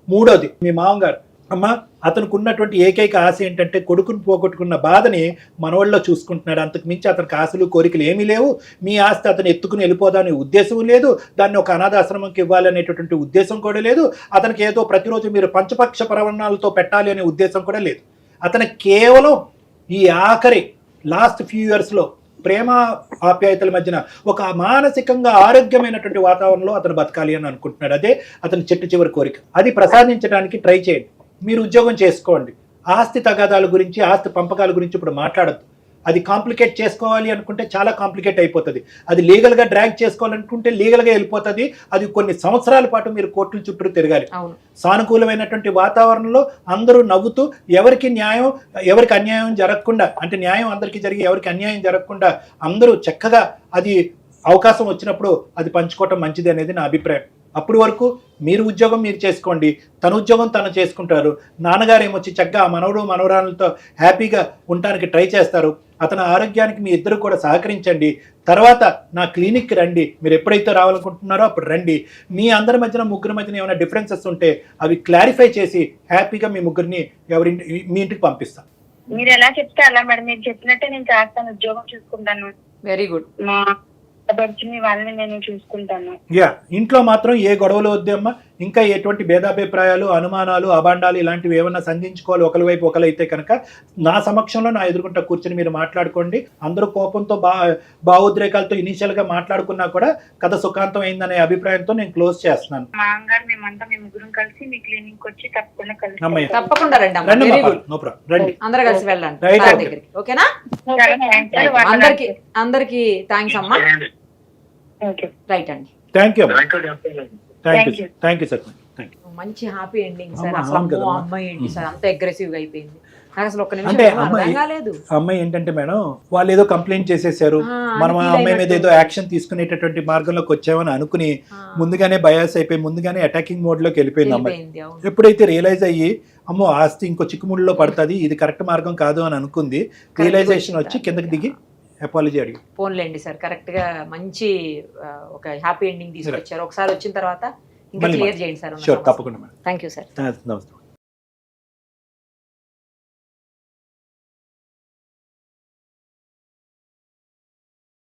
3వది, మీ మామగారు అమ్మ అతనికి ఉన్నటువంటి ఏకైక ఆశ ఏంటంటే కొడుకుని పోగొట్టుకున్న బాధని మనవాళ్ళలో చూసుకుంటున్నాడు. అంతకు మించి అతనికి ఆశలు కోరికలు ఏమీ లేవు. మీ ఆస్తి అతను ఎత్తుకుని వెళ్ళిపోదానే ఉద్దేశం లేదు, దాన్ని ఒక అనాథాశ్రమంకి ఇవ్వాలనేటటువంటి ఉద్దేశం కూడా లేదు. అతనికి ఏదో ప్రతిరోజు మీరు పంచపక్ష ప్రవణాలతో పెట్టాలి అనే ఉద్దేశం కూడా లేదు. అతనికి కేవలం ఈ ఆఖరి లాస్ట్ ఫ్యూ ఇయర్స్లో ప్రేమ ఆప్యాయతల మధ్యన ఒక మానసికంగా ఆరోగ్యమైనటువంటి వాతావరణంలో అతను బతకాలి అని అనుకుంటున్నాడు. అదే అతని చివరి కోరిక. అది ప్రసాదించడానికి ట్రై చేయండి. మీరు ఉద్యోగం చేసుకోండి. ఆస్తి తగాదాల గురించి, ఆస్తి పంపకాల గురించి ఇప్పుడు మాట్లాడద్దు. అది కాంప్లికేట్ చేసుకోవాలి అనుకుంటే చాలా కాంప్లికేట్ అయిపోతుంది. అది లీగల్గా డ్రాగ్ చేసుకోవాలనుకుంటే లీగల్గా వెళ్ళిపోతుంది. అది కొన్ని సంవత్సరాల పాటు మీరు కోర్టుల చుట్టూ తిరగాలి. సానుకూలమైనటువంటి వాతావరణంలో అందరూ నవ్వుతూ ఎవరికి న్యాయం, ఎవరికి అన్యాయం జరగకుండా, అంటే న్యాయం అందరికీ జరిగి ఎవరికి అన్యాయం జరగకుండా అందరూ చక్కగా అది అవకాశం వచ్చినప్పుడు అది పంచుకోవటం మంచిది అనేది నా అభిప్రాయం. అప్పటి వరకు మీరు ఉద్యోగం మీరు చేసుకోండి, తన ఉద్యోగం తను చేసుకుంటారు. నాన్నగారు ఏమొచ్చి చక్కగా మనవడు మనవరాలతో హ్యాపీగా ఉండడానికి ట్రై చేస్తారు. అతని ఆరోగ్యానికి మీ ఇద్దరు కూడా సహకరించండి. తర్వాత నా క్లినిక్కి రండి. మీరు ఎప్పుడైతే రావాలనుకుంటున్నారో అప్పుడు రండి. మీ అందరి మధ్యన ముగ్గురి మధ్యన ఏమైనా డిఫరెన్సెస్ ఉంటే అవి క్లారిఫై చేసి హ్యాపీగా మీ ముగ్గురిని మీ ఇంటికి పంపిస్తాను. మీరు ఎలా చెప్తే అలా మేడం, మీరు చెప్పినట్టే నేను చేస్తాను, ఉద్యోగం చూసుకుంటాను. Very good. మీ వాళ్ళని నేను చూసుకుంటాను. ఇంట్లో మాత్రం ఏ గొడవలు వద్దమ్మా. ఇంకా ఎటువంటి భేదాభిప్రాయాలు, అనుమానాలు, అబాండాలు ఇలాంటివి ఏమన్నా సంధించుకోవాలి ఒకరి వైపు ఒకరైతే కనుక నా సమక్షంలో నా ఎదురుకుంటా కూర్చొని మీరు మాట్లాడుకోండి. అందరూ కోపంతో భావోద్రేకాలతో ఇనిషియల్ గా మాట్లాడుకున్నా కూడా కథ సుఖాంతం అయిందనే అభిప్రాయంతో నేను క్లోజ్ చేస్తున్నాను. మాంగారు మేమంతా మీ ముగ్గురం కలిసి మీ క్లినిక్ వచ్చి తప్పకుండా రండి. అందరూ కలిసి వెళ్ళండి. ఓకేనా? అందరికి థ్యాంక్స్ అమ్మా. రైట్ అండి. Thank you sir. మంచి హ్యాపీ ఎండింగ్ సార్. అసలు అమ్మాయి ఏంటి సార్ అంత అగ్రెసివ్ గా అయిపోయింది. నాకు అసలు ఒక్క నిమిషం అర్థం కాలేదు. అమ్మాయి ఏంటంటే మేడం, వాళ్ళు ఏదో కంప్లైంట్ చేసేసారు, మనం ఆ అమ్మాయి మీద ఏదో యాక్షన్ తీసుకునేటటువంటి మార్గంలోకి వచ్చామని అనుకుని ముందుగానే బయాస్ అయిపోయి ముందుగానే అటాకింగ్ మోడ్ లోకి వెళ్ళిపోయింది అమ్మాయి. ఎప్పుడైతే రియలైజ్ అయ్యి అమ్మో ఆస్తి ఇంకో చిక్కుముడిలో పడుతుంది, ఇది కరెక్ట్ మార్గం కాదు అని అనుకుంది, రియలైజేషన్ వచ్చి కిందకి దిగి అపాలజీ అడిగి ఫోన్లేండి సార్. కరెక్ట్ గా మంచి ఒక హ్యాపీ ఎండింగ్ తీసుకొచ్చారు. ఒకసారి వచ్చిన తర్వాత ఇంకా క్లియర్ చేయండి సార్. తప్పకుండా. Thank you sir. నమస్తే.